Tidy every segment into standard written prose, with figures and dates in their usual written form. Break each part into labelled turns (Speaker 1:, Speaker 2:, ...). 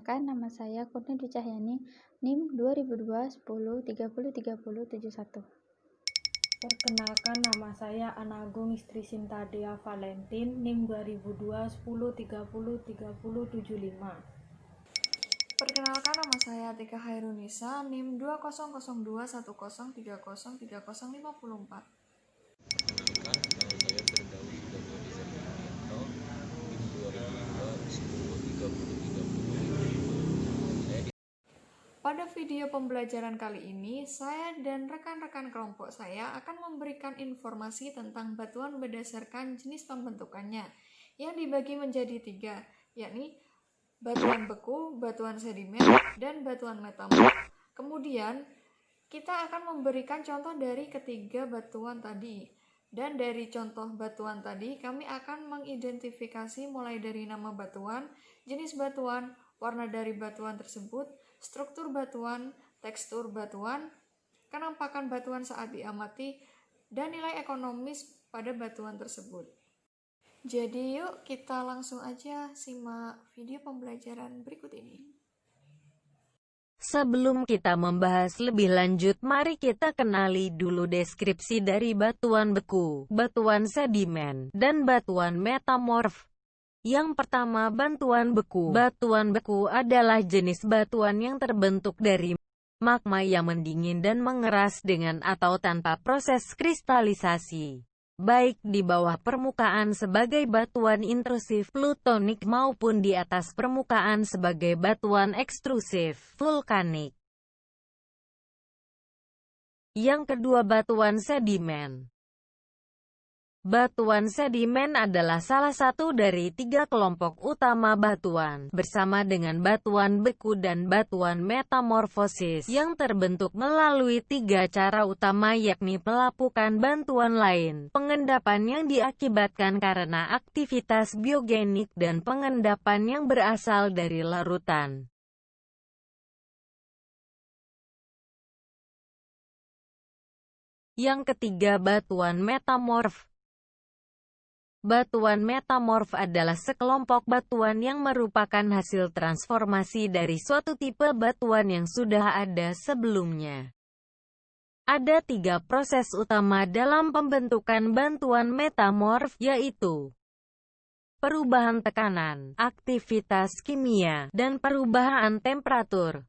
Speaker 1: Perkenalkan, nama saya Kurnia Dwi Cahyani, NIM 2002 10 30 30 71.
Speaker 2: Perkenalkan, nama saya Ana Agung Istri Sinta Dea Valentin, NIM 2002 10 30 30 75.
Speaker 3: Perkenalkan, nama saya Tika Hairunisa, NIM 2002 10 30 30 54.
Speaker 4: Perkenalkan, nama saya Firdaus Daniel Izardianto, NIM 2002 10 30 30.
Speaker 3: Pada video pembelajaran kali ini, saya dan rekan-rekan kelompok saya akan memberikan informasi tentang batuan berdasarkan jenis pembentukannya, yang dibagi menjadi 3, yakni batuan beku, batuan sedimen, dan batuan metamorf. Kemudian, kita akan memberikan contoh dari ketiga batuan tadi. Dan dari contoh batuan tadi, kami akan mengidentifikasi mulai dari nama batuan, jenis batuan, warna dari batuan tersebut, struktur batuan, tekstur batuan, kenampakan batuan saat diamati, dan nilai ekonomis pada batuan tersebut. Jadi yuk kita langsung aja simak video pembelajaran berikut ini.
Speaker 5: Sebelum kita membahas lebih lanjut, mari kita kenali dulu deskripsi dari batuan beku, batuan sedimen, dan batuan metamorf. Yang pertama, batuan beku. Batuan beku adalah jenis batuan yang terbentuk dari magma yang mendingin dan mengeras dengan atau tanpa proses kristalisasi, baik di bawah permukaan sebagai batuan intrusif plutonik maupun di atas permukaan sebagai batuan ekstrusif vulkanik. Yang kedua, batuan sedimen. Batuan sedimen adalah salah satu dari 3 kelompok utama batuan, bersama dengan batuan beku dan batuan metamorfosis, yang terbentuk melalui 3 cara utama, yakni pelapukan batuan lain, pengendapan yang diakibatkan karena aktivitas biogenik, dan pengendapan yang berasal dari larutan. Yang ketiga, batuan metamorf. Batuan metamorf adalah sekelompok batuan yang merupakan hasil transformasi dari suatu tipe batuan yang sudah ada sebelumnya. Ada 3 proses utama dalam pembentukan batuan metamorf, yaitu perubahan tekanan, aktivitas kimia, dan perubahan temperatur.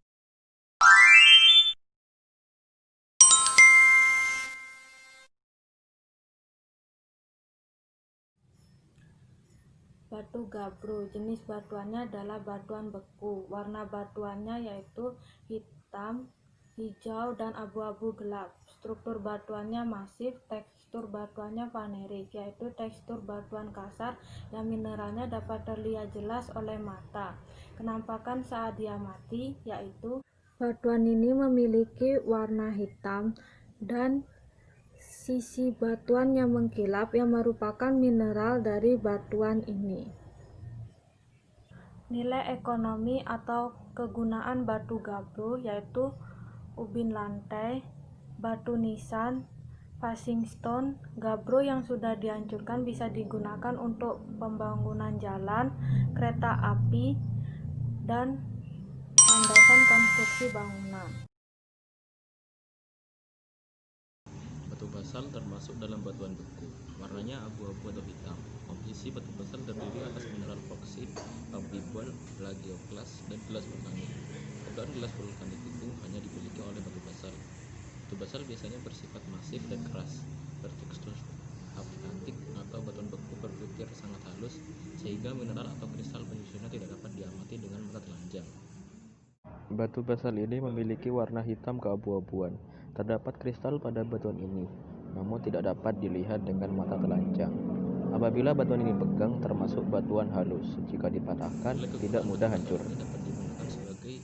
Speaker 2: Batu gabbro, jenis batuannya adalah batuan beku. Warna batuannya yaitu hitam, hijau, dan abu-abu gelap. Struktur batuannya masif, tekstur batuannya vanerik, yaitu tekstur batuan kasar yang mineralnya dapat terlihat jelas oleh mata. Kenampakan saat diamati, yaitu batuan ini memiliki warna hitam dan sisi batuan yang mengkilap yang merupakan mineral dari batuan ini. Nilai ekonomi atau kegunaan batu gabbro yaitu ubin lantai, batu nisan, passing stone. Gabbro yang sudah dihancurkan bisa digunakan untuk pembangunan jalan, kereta api, dan landasan konstruksi bangunan.
Speaker 4: Batu basal termasuk dalam batuan beku. Warnanya abu-abu atau hitam. Komposisi batu basal terdiri atas mineral boksit, amphibol, plagioklas, dan gelas vulkanik. Keberadaan gelas vulkanik itu hanya dimiliki oleh batu basal. Batu basal biasanya bersifat masif dan keras, bertekstur apatitik atau batuan beku berbutir sangat halus, sehingga mineral atau kristal penyusunnya tidak dapat diamati dengan mata telanjang.
Speaker 6: Batu basal ini memiliki warna hitam keabu-abuan. Terdapat kristal pada batuan ini, namun tidak dapat dilihat dengan mata telanjang. Apabila batuan ini pegang, termasuk batuan halus. Jika dipatahkan, tidak mudah hancur.
Speaker 4: Dapat digunakan sebagai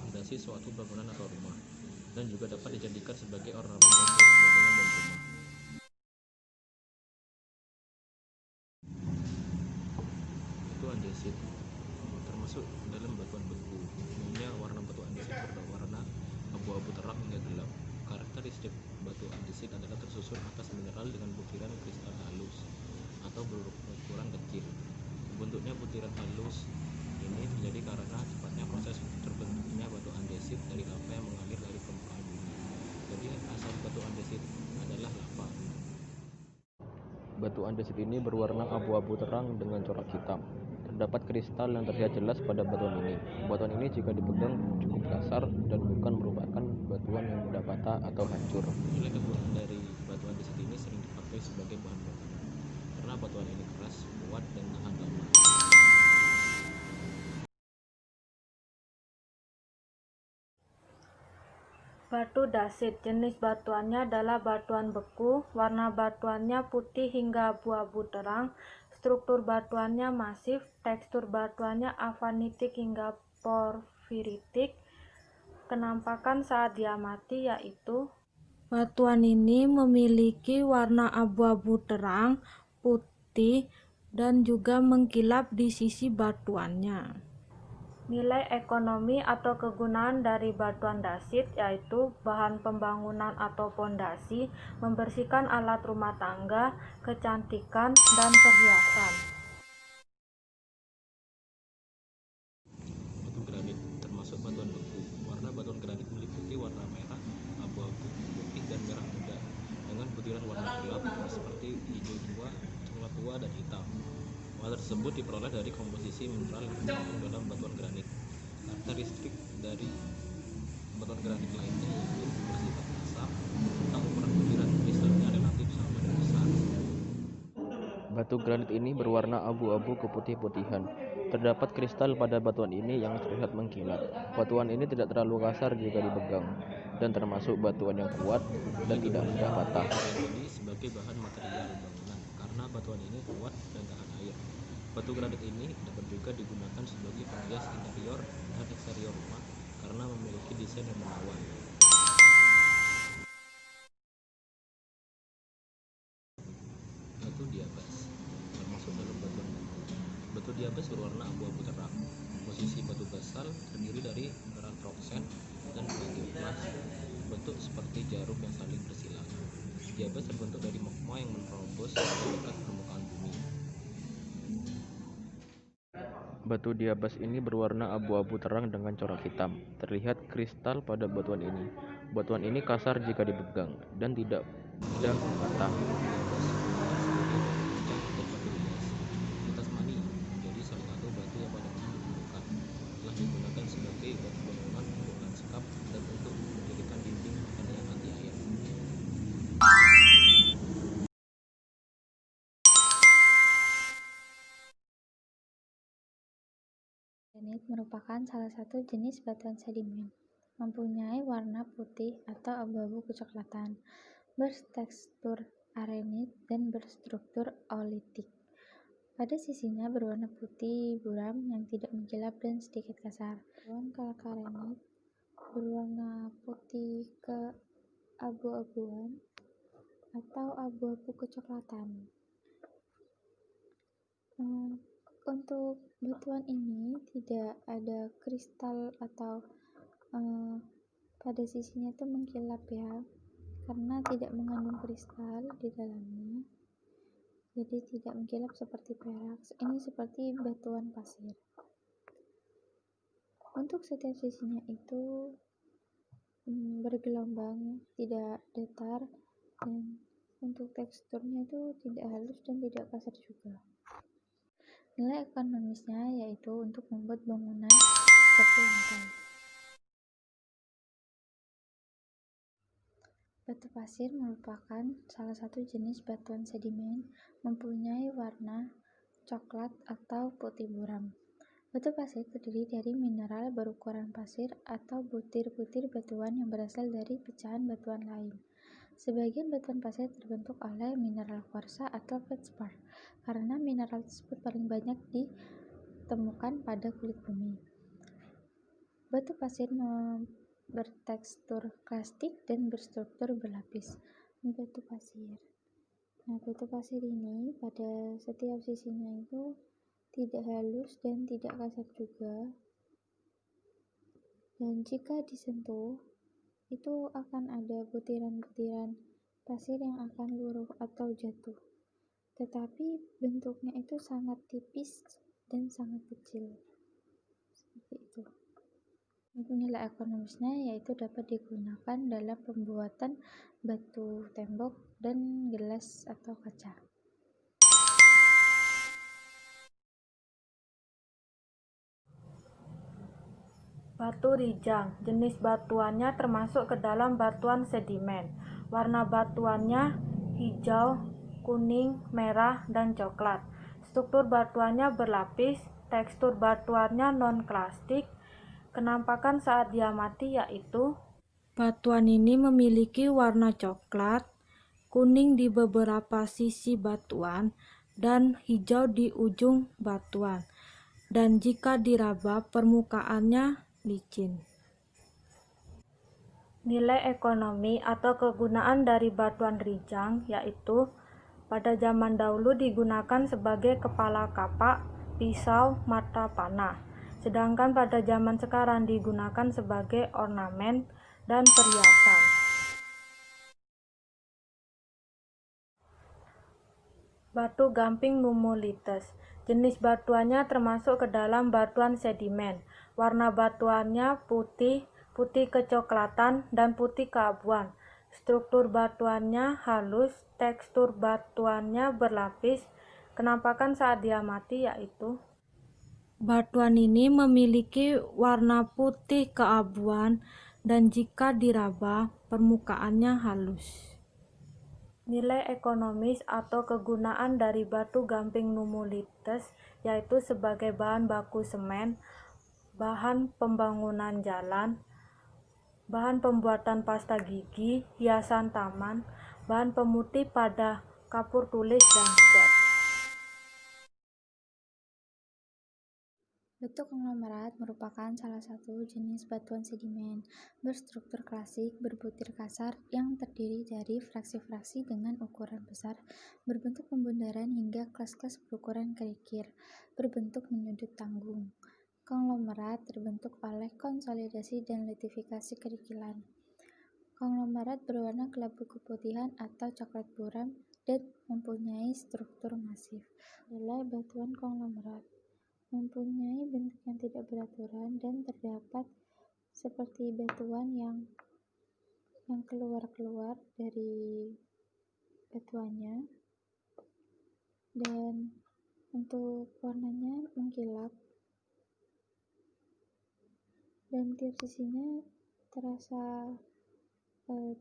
Speaker 4: fondasi suatu bangunan atau rumah, dan juga dapat dijadikan sebagai ornamen untuk bangunan dan rumah. Itu andesit, termasuk dalam batuan beku. Umumnya warna batu andesit berwarna abu-abu terang hingga gelap. Karakteristik batu andesit adalah tersusun atas mineral dengan butiran kristal halus atau berukuran kecil. Bentuknya butiran halus ini terjadi karena cepatnya proses
Speaker 6: batuan desit ini berwarna abu-abu terang dengan corak hitam. Terdapat kristal yang terlihat jelas pada batuan ini. Batuan ini jika dipegang cukup kasar dan bukan merupakan batuan yang mudah patah atau hancur.
Speaker 4: Nilai kekuatan dari batuan desit ini sering dipakai sebagai bahan bangunan karena batuan ini keras, kuat, dan tahan lama.
Speaker 2: Batu dasit, jenis batuannya adalah batuan beku, warna batuannya putih hingga abu-abu terang, struktur batuannya masif, tekstur batuannya avanitik hingga porfiritik. Penampakan saat diamati yaitu batuan ini memiliki warna abu-abu terang, putih, dan juga mengkilap di sisi batuannya. Nilai ekonomi atau kegunaan dari batuan dasit yaitu bahan pembangunan atau pondasi, membersihkan alat rumah tangga, kecantikan, dan perhiasan.
Speaker 4: Batu granit termasuk batuan beku. Warna batuan granit meliputi warna merah, abu-abu, putih, dan merah muda dengan butiran warna gelap seperti hijau tua, coklat tua, dan hitam. Warna tersebut diperoleh dari komposisi mineral yang terkandung dalam batuan granit. Karakteristik dari batuan granit lainnya yaitu bersifat asam atau ukuran butiran kristalnya relatif sama dan besar.
Speaker 6: Batu granit ini berwarna abu-abu keputih-putihan. Terdapat kristal pada batuan ini yang terlihat mengkilat. Batuan ini tidak terlalu kasar jika dipegang, dan termasuk batuan yang kuat dan tidak mudah patah.
Speaker 4: Batuan ini sebagai bahan material bangunan karena batuan ini kuat dan tahan air. Batu granit ini dapat juga digunakan sebagai penghias interior dan eksterior rumah karena memiliki desain yang menawan. Batu diabas termasuk dalam batuan beku. Batu diabas berwarna abu-abu terang. Posisi batu basal terdiri dari mineral troksen dan plagioklas, berbentuk seperti jarum yang saling bersila. Diabas terbentuk dari magma yang menerobos ke dekat permukaan bumi.
Speaker 6: Batu diabas ini berwarna abu-abu terang dengan corak hitam. Terlihat kristal pada batuan ini. Batuan ini kasar jika dipegang dan tidak mudah patah.
Speaker 4: Di Tasmania menjadi salah satu batu yang paling umum ditemukan. Telah digunakan sebagai batu bangunan untuk lanskap dan untuk mendirikan dinding pertanian anti air.
Speaker 1: Granit merupakan salah satu jenis batuan sedimen, mempunyai warna putih atau abu-abu kecoklatan, bertekstur arenit dan berstruktur aolitik. Pada sisinya berwarna putih buram yang tidak mengkilap dan sedikit kasar. Batuan kalkarenit berwarna putih keabu-abuan atau abu-abu kecoklatan. Untuk batuan ini tidak ada kristal atau pada sisinya itu mengkilap ya, karena tidak mengandung kristal di dalamnya, jadi tidak mengkilap seperti perak. Ini seperti batuan pasir. Untuk setiap sisinya itu bergelombang, tidak datar, dan untuk teksturnya itu tidak halus dan tidak kasar juga. Nilai ekonomisnya yaitu untuk membuat bangunan seperti lantai. Batu pasir merupakan salah satu jenis batuan sedimen, mempunyai warna coklat atau putih buram. Batu pasir terdiri dari mineral berukuran pasir atau butir-butir batuan yang berasal dari pecahan batuan lain. Sebagian batuan pasir terbentuk oleh mineral kuarsa atau feldspar, karena mineral tersebut paling banyak ditemukan pada kulit bumi. Batu pasir bertekstur klastik dan berstruktur berlapis. Batu pasir. Batu pasir ini pada setiap sisinya itu tidak halus dan tidak kasar juga. Dan jika disentuh, itu akan ada butiran-butiran pasir yang akan luruh atau jatuh. Tetapi bentuknya itu sangat tipis dan sangat kecil. Seperti itu. Nilai ekonomisnya yaitu dapat digunakan dalam pembuatan batu tembok dan gelas atau kaca.
Speaker 2: Batu rijang, jenis batuannya termasuk ke dalam batuan sedimen. Warna batuannya hijau, kuning, merah, dan coklat. Struktur batuannya berlapis, tekstur batuannya non-klastik. Kenampakan saat diamati yaitu batuan ini memiliki warna coklat, kuning di beberapa sisi batuan, dan hijau di ujung batuan. Dan jika diraba, permukaannya licin. Nilai ekonomi atau kegunaan dari batuan rijang yaitu pada zaman dahulu digunakan sebagai kepala kapak, pisau, mata panah. Sedangkan pada zaman sekarang digunakan sebagai ornamen dan perhiasan. Batu gamping nummulites. Jenis batuannya termasuk ke dalam batuan sedimen. Warna batuannya putih, putih kecoklatan, dan putih keabuan. Struktur batuannya halus, tekstur batuannya berlapis. Kenampakan saat diamati yaitu batuan ini memiliki warna putih keabuan dan jika diraba permukaannya halus. Nilai ekonomis atau kegunaan dari batu gamping nummulites yaitu sebagai bahan baku semen, bahan pembangunan jalan, bahan pembuatan pasta gigi, hiasan taman, bahan pemutih pada kapur tulis, dan cat.
Speaker 1: Batu konglomerat merupakan salah satu jenis batuan sedimen berstruktur klasik berbutir kasar yang terdiri dari fraksi-fraksi dengan ukuran besar, berbentuk pembundaran hingga kelas-kelas berukuran kerikil, berbentuk menyudut tanggung. Konglomerat terbentuk oleh konsolidasi dan litifikasi kerikilan. Konglomerat berwarna kelabu keputihan atau coklat buram dan mempunyai struktur masif. Adalah batuan konglomerat mempunyai bentuk yang tidak beraturan dan terdapat seperti batuan yang keluar dari batuannya, dan untuk warnanya mengkilap dan tiap sisinya terasa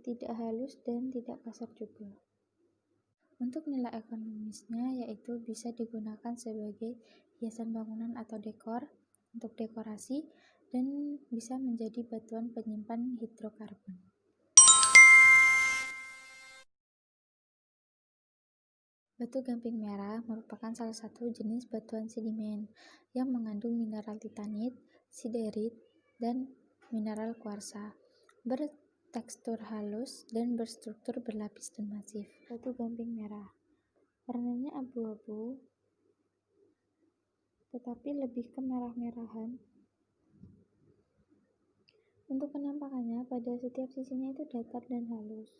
Speaker 1: tidak halus dan tidak kasar juga. Untuk nilai ekonomisnya yaitu bisa digunakan sebagai hiasan bangunan atau dekor, untuk dekorasi, dan bisa menjadi batuan penyimpan hidrokarbon. Batu gamping merah merupakan salah satu jenis batuan sedimen yang mengandung mineral titanit, siderit, dan mineral kuarsa. Bertekstur halus dan berstruktur berlapis dan masif. Batu gamping merah warnanya abu-abu tetapi lebih ke merah-merahan. Untuk penampakannya, pada setiap sisinya itu datar dan halus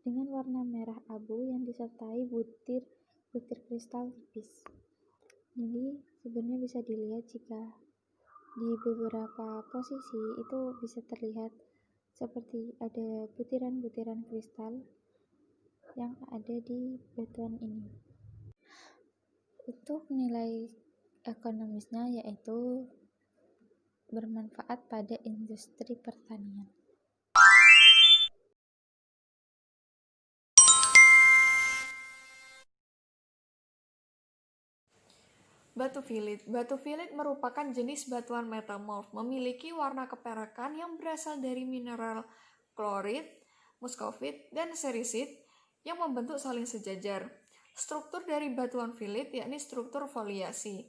Speaker 1: dengan warna merah abu yang disertai butir kristal tipis. Jadi sebenarnya bisa dilihat jika di beberapa posisi itu bisa terlihat seperti ada butiran-butiran kristal yang ada di batuan ini. Untuk nilai ekonomisnya yaitu bermanfaat pada industri pertanian.
Speaker 3: Batu filit. Batu filit merupakan jenis batuan metamorf, memiliki warna keperakan yang berasal dari mineral klorit, muskovit, dan serisit yang membentuk saling sejajar. Struktur dari batuan filit yakni struktur foliasi,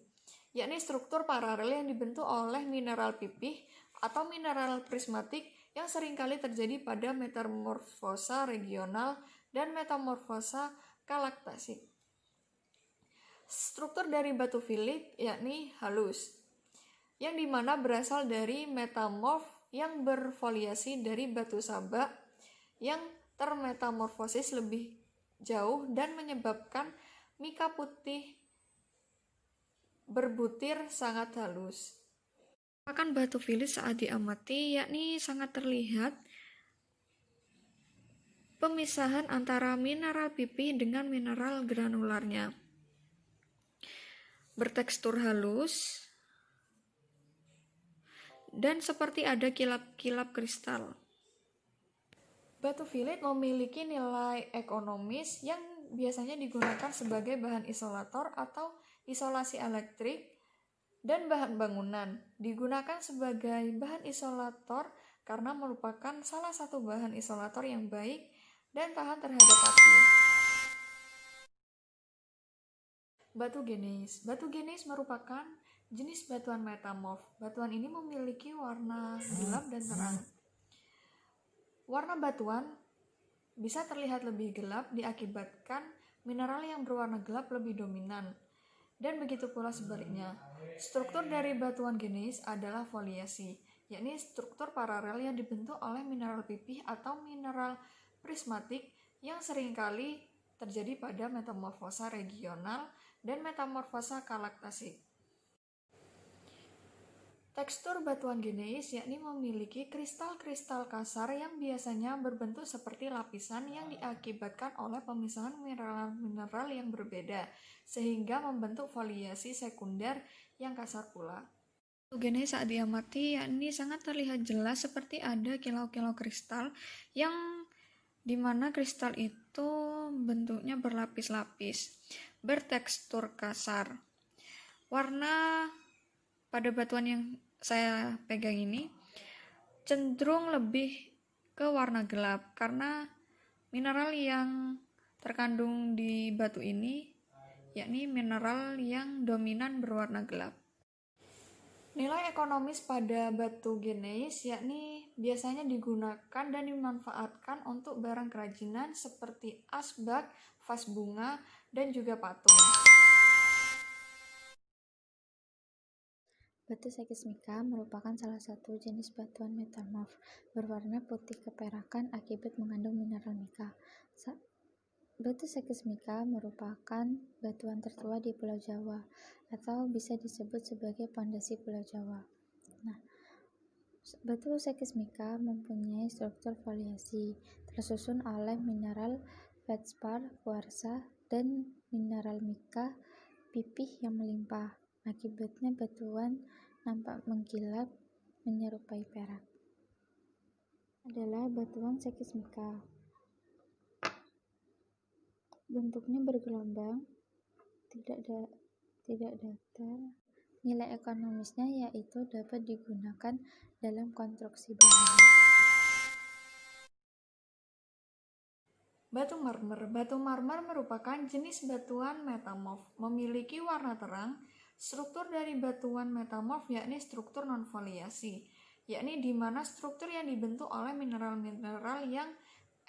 Speaker 3: yakni struktur paralel yang dibentuk oleh mineral pipih atau mineral prismatik yang seringkali terjadi pada metamorfosa regional dan metamorfosa galaktasik. Struktur dari batu filit yakni halus, yang dimana berasal dari metamorf yang berfoliasi dari batu saba yang termetamorfosis lebih jauh dan menyebabkan mika putih berbutir sangat halus. Akan batu filit saat diamati yakni sangat terlihat pemisahan antara mineral pipih dengan mineral granularnya. Bertekstur halus dan seperti ada kilap-kilap kristal. Batu filit memiliki nilai ekonomis yang biasanya digunakan sebagai bahan isolator atau isolasi elektrik dan bahan bangunan. Digunakan sebagai bahan isolator karena merupakan salah satu bahan isolator yang baik dan tahan terhadap api. Batu geneis. Batu geneis merupakan jenis batuan metamorf. Batuan ini memiliki warna gelap dan terang. Warna batuan bisa terlihat lebih gelap diakibatkan mineral yang berwarna gelap lebih dominan. Dan begitu pula sebaliknya. Struktur dari batuan geneis adalah foliasi, yakni struktur paralel yang dibentuk oleh mineral pipih atau mineral prismatik yang seringkali terjadi pada metamorfosa regional dan metamorfosa galaktasik. Tekstur batuan geneis yakni memiliki kristal-kristal kasar yang biasanya berbentuk seperti lapisan yang diakibatkan oleh pemisahan mineral-mineral yang berbeda, sehingga membentuk foliasi sekunder yang kasar pula. Batu geneis saat diamati yakni sangat terlihat jelas seperti ada kilau-kilau kristal yang dimana kristal itu bentuknya berlapis-lapis, bertekstur kasar. Warna pada batuan yang saya pegang ini cenderung lebih ke warna gelap karena mineral yang terkandung di batu ini yakni mineral yang dominan berwarna gelap. Nilai ekonomis pada batu geneis yakni biasanya digunakan dan dimanfaatkan untuk barang kerajinan seperti asbak, vas bunga, dan juga patung.
Speaker 1: Batu seismika merupakan salah satu jenis batuan metamorf berwarna putih keperakan akibat mengandung mineral mika. Batu seismika merupakan batuan tertua di Pulau Jawa atau bisa disebut sebagai pondasi Pulau Jawa. Batu seismika mempunyai struktur foliasi tersusun oleh mineral feldspar, kuarsa, dan mineral mika pipih yang melimpah. Akibatnya batuan nampak mengkilap menyerupai perak. Adalah batuan seismika. Bentuknya bergelombang, tidak datar. Nilai ekonomisnya yaitu dapat digunakan dalam konstruksi bangunan.
Speaker 3: Batu marmer. Batu marmer merupakan jenis batuan metamorf, memiliki warna terang. Struktur dari batuan metamorf yakni struktur non-foliasi, yakni di mana struktur yang dibentuk oleh mineral-mineral yang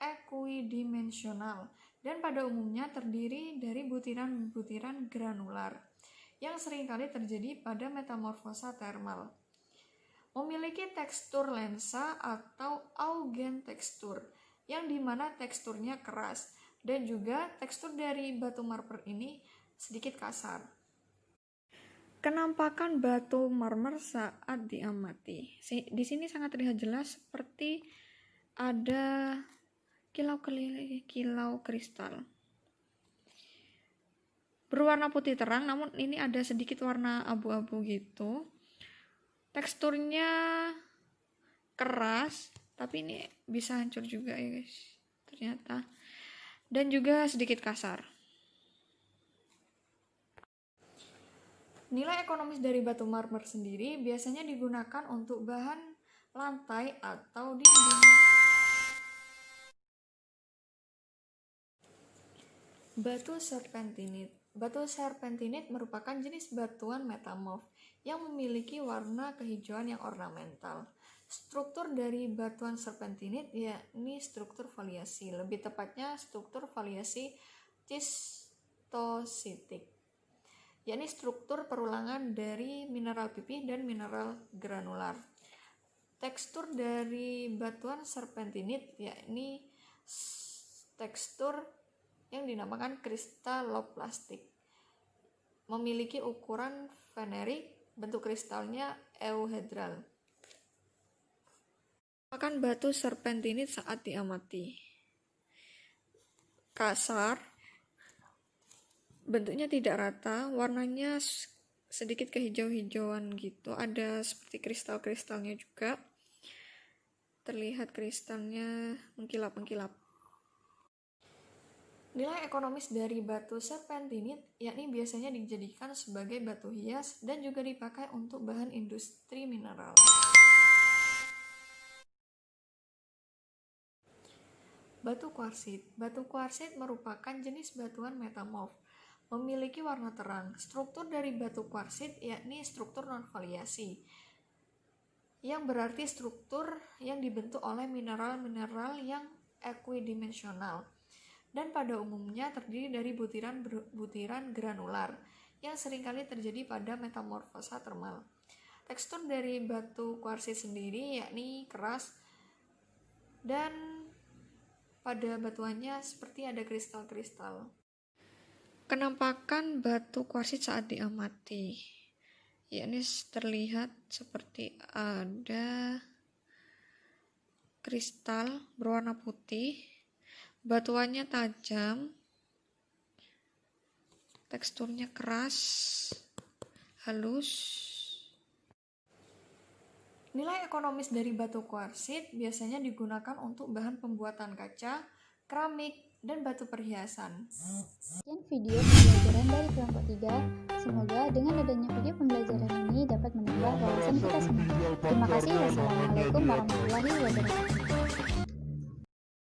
Speaker 3: ekuidimensional dan pada umumnya terdiri dari butiran-butiran granular yang seringkali terjadi pada metamorfosa termal. Memiliki tekstur lensa atau augen tekstur, yang dimana teksturnya keras, dan juga tekstur dari batu marmer ini sedikit kasar. Kenampakan batu marmer saat diamati. Di sini sangat terlihat jelas seperti ada kilau kristal. Berwarna putih terang, namun ini ada sedikit warna abu-abu gitu. Teksturnya keras, tapi ini bisa hancur juga ya guys, ternyata. Dan juga sedikit kasar. Nilai ekonomis dari batu marmer sendiri biasanya digunakan untuk bahan lantai atau dinding. Batu serpentinit. Batu serpentinit merupakan jenis batuan metamorf yang memiliki warna kehijauan yang ornamental. Struktur dari batuan serpentinit yakni struktur foliasi, lebih tepatnya struktur foliasi schistositik, yakni struktur perulangan dari mineral pipih dan mineral granular. Tekstur dari batuan serpentinit yakni tekstur yang dinamakan kristaloplastik. Memiliki ukuran venerik, bentuk kristalnya euhedral. Merupakan batu serpentinit saat diamati. Kasar, bentuknya tidak rata, warnanya sedikit kehijau-hijauan gitu, ada seperti kristal-kristalnya juga, terlihat kristalnya mengkilap-mengkilap. Nilai ekonomis dari batu serpentinit yakni biasanya dijadikan sebagai batu hias dan juga dipakai untuk bahan industri mineral. Batu kuarsit. Batu kuarsit merupakan jenis batuan metamorf, memiliki warna terang. Struktur dari batu kuarsit yakni struktur non-foliasi, yang berarti struktur yang dibentuk oleh mineral-mineral yang equidimensional, dan pada umumnya terdiri dari butiran granular yang seringkali terjadi pada metamorfosa termal. Tekstur dari batu kuarsit sendiri yakni keras dan pada batuannya seperti ada kristal-kristal. Kenampakan batu kuarsit saat diamati yakni terlihat seperti ada kristal berwarna putih, batuannya tajam, teksturnya keras, halus. Nilai ekonomis dari batu kuarsit biasanya digunakan untuk bahan pembuatan kaca, keramik, dan batu perhiasan.
Speaker 1: Sekian video pembelajaran dari kelompok 3. Semoga dengan adanya video pembelajaran ini dapat menambah wawasan kita semua. Terima kasih. Wassalamualaikum warahmatullahi wabarakatuh.